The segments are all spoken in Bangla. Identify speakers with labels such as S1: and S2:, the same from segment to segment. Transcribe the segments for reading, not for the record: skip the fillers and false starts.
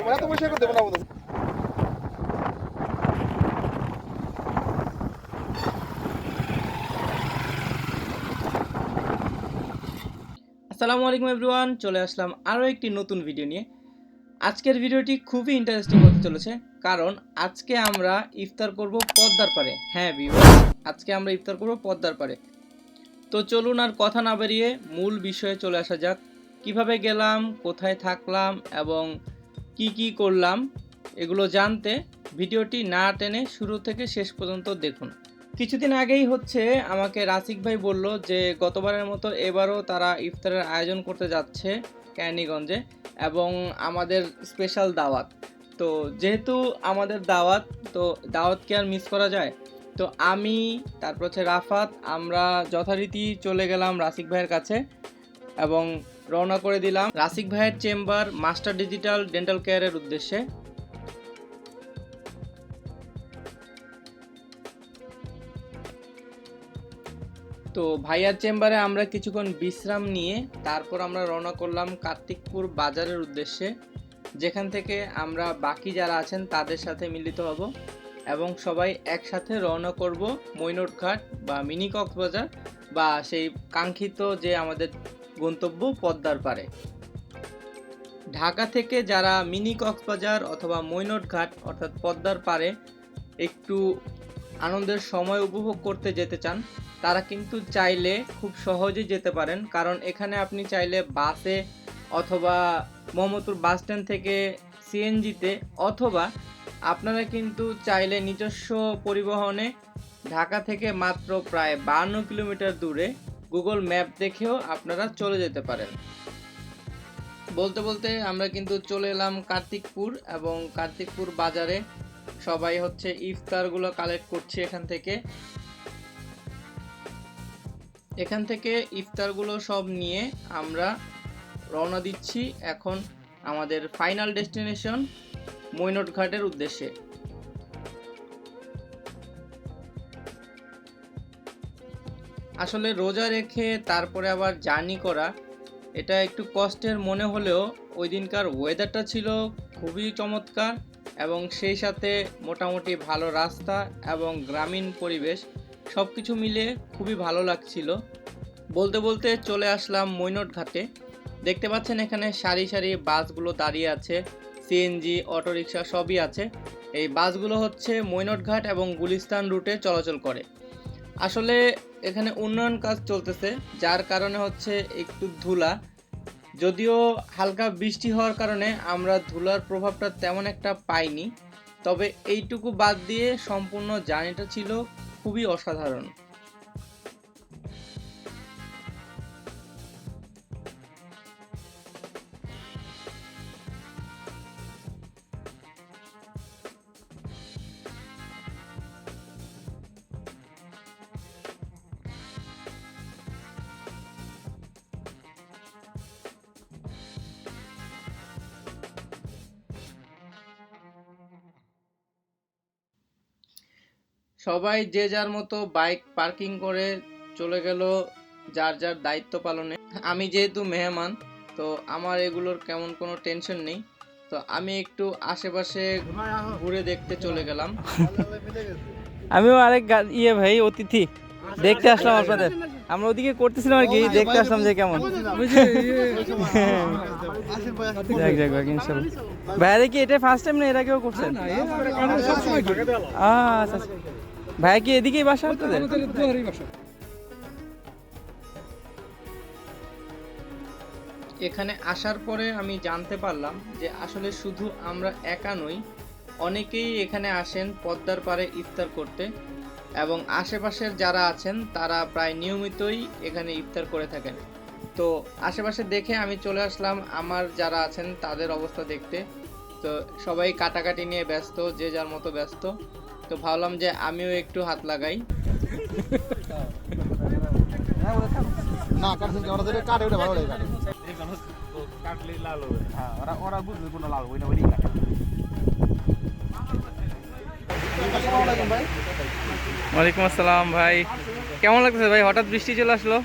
S1: আসসালামু আলাইকুম এভরিওয়ান, চলে আসলাম আরও একটি নতুন ভিডিও নিয়ে। আজকের ভিডিওটি খুবই ইন্টারেস্টিং হতে চলেছে, কারণ আজকে আমরা ইফতার করব পদ্মার পাড়ে। হ্যাঁ ভিউয়ার্স, আজকে আমরা ইফতার করব পদ্মার পাড়ে। তো চলুন আর কথা না বেরিয়ে মূল বিষয়ে চলে আসা যাক। কিভাবে গেলাম, কোথায় থাকলাম এবং কি করলাম, এগুলো জানতে ভিডিওটি না টেনে শুরু থেকে শেষ পর্যন্ত দেখুন। কিছুদিন আগেই আমাকে রাসিক ভাই বলল যে গতবারের মতো এবারও তারা ইফতারের আয়োজন করতে যাচ্ছে কেরানীগঞ্জে, এবং আমাদের স্পেশাল দাওয়াত। তো যেহেতু আমাদের দাওয়াত, তো দাওয়াতকে আর মিস করা যায়? তো আমি, তারপর রাফাত, আমরা যথারীতি চলে গেলাম রাসিক ভাইয়ের কাছে এবং রওনা করে দিলাম রাসিক ভাইয়ের চেম্বার মাস্টার ডিজিটাল ডেন্টাল কেয়ারের উদ্দেশ্যে। তো ভাইয়ার চেম্বারে আমরা কিছুক্ষণ বিশ্রাম নিয়ে তারপর আমরা রওনা করলাম কার্তিকপুর বাজারের উদ্দেশ্যে, যেখান থেকে আমরা বাকি যারা আছেন তাদের সাথে মিলিত হব এবং সবাই একসাথে রওনা করব মৈনট ঘাট বা মিনি কক্সবাজার, বা সেই কাঙ্ক্ষিত যে আমাদের গন্তব্য পদ্মার পাড়ে। ঢাকা থেকে যারা মিনি কক্সবাজার অথবা মৈনট ঘাট অর্থাৎ পদ্মার পাড়ে একটু আনন্দের সময় উপভোগ করতে যেতে চান, তারা কিন্তু চাইলে খুব সহজে যেতে পারেন, কারণ এখানে আপনি চাইলে বাসে অথবা মোহাম্মদপুর বাস স্ট্যান্ড থেকে সিএনজিতে, অথবা আপনারা কিন্তু চাইলে নিজস্ব পরিবহনে ঢাকা থেকে মাত্র প্রায় 52 কিলোমিটার দূরে গুগল ম্যাপ দেখেও আপনারা চলে যেতে পারেন। বলতে বলতে আমরা কিন্তু চলে এলাম কার্তিকপুর, এবং কার্তিকপুর বাজারে সবাই ইফতারগুলো কালেক্ট করছে এখান থেকে ইফতারগুলো সব নিয়ে আমরা রওনা দিচ্ছি এখন আমাদের ফাইনাল ডেস্টিনেশন মৈনট ঘাটের উদ্দেশ্যে। আসলে রোজা রেখে তারপরে আবার জার্নি করা, এটা একটু কষ্টের মনে হলেও ওই দিনকার ওয়েদারটা ছিল খুবই চমৎকার, এবং সেই সাথে মোটামুটি ভালো রাস্তা এবং গ্রামীণ পরিবেশ, সব কিছু মিলে খুবই ভালো লাগছিল। বলতে বলতে চলে আসলাম মৈনট ঘাটে। দেখতে পাচ্ছেন এখানে সারি সারি বাসগুলো দাঁড়িয়ে আছে, সিএনজি, অটোরিকশা সবই আছে। এই বাসগুলো মৈনট ঘাট এবং গুলিস্তান রুটে চলাচল করে। আসলে এখানে উন্নয়ন কাজ চলতেছে, যার কারণে একটু ধুলা, যদিও হালকা বৃষ্টি হওয়ার কারণে আমরা ধুলার প্রভাবটা তেমন একটা পাইনি, তবে এইটুকু বাদ দিয়ে সম্পূর্ণ জার্নিটা ছিল খুবই অসাধারণ। সবাই যে যার মতো বাইক পার্কিং করে চলে গেল যার যার দায়িত্ব পালনে। আমি যেহেতু মেহমান, তো আমার এগুলোর কেমন কোনো টেনশন নেই, তো আমি একটু আশেপাশে ঘুরে দেখতে চলে গেলাম।
S2: আমিও আরেক ভাই অতিথি দেখতে আসলাম আপনাদের, আমরা ওদিকে করতেছিলাম আর কি, দেখতে আসলাম যে কেমন। ভাইয়া কি এটা ফার্স্ট টাইম না এর আগেও করছেন? আচ্ছা, ভাইয়া কি এদিকেই বাসা আপনাদের?
S1: এখানে আসার পরে আমি জানতে পারলাম যে আসলে শুধু আমরা একা নই, অনেকেই এখানে আসেন পদ্মার পাড়ে ইফতার করতে, এবং আশেপাশের যারা আছেন তারা প্রায় নিয়মিতই এখানে ইফতার করে থাকেন। তো আশেপাশে দেখে আমি চলে আসলাম আমার যারা আছেন তাদের অবস্থা দেখতে। তো সবাই কাটাকাটি নিয়ে ব্যস্ত, যে যার মতো ব্যস্ত, তো ভাবলাম যে আমিও একটু হাত লাগাই।
S2: ওয়ালাইকুম আসসালাম ভাই, কেমন লাগতেছে ভাই? হঠাৎ বৃষ্টি চলে আসলো।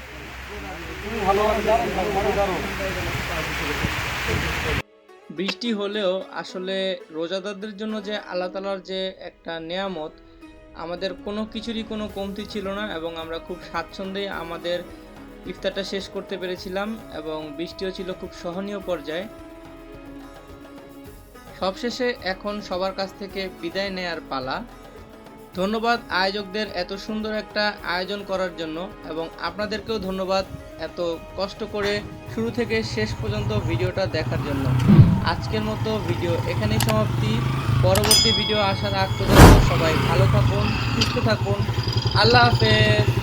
S1: বৃষ্টি হলেও আসলে রোজাদারদের জন্য যে আল্লাহ তাআলার যে একটা নেয়ামত, আমাদের কোনো কিছুরই কোনো কমতি ছিল না এবং আমরা খুব স্বাচ্ছন্দ্যে আমাদের ইফতারটা শেষ করতে পেরেছিলাম এবং বৃষ্টিও ছিল খুব সহনীয় পর্যায়ে। সবশেষে এখন সবার কাছ থেকে বিদায় নেয়ার পালা। ধন্যবাদ আয়োজকদের এত সুন্দর একটা আয়োজন করার জন্য এবং আপনাদেরকেও ধন্যবাদ এত কষ্ট করে শুরু থেকে শেষ পর্যন্ত ভিডিওটা দেখার জন্য। আজকের মতো ভিডিও এখানেই সমাপ্তি। পরবর্তী ভিডিও আসার আগ পর্যন্ত সবাই ভালো থাকুন, সুস্থ থাকুন। আল্লাহ হাফেজ।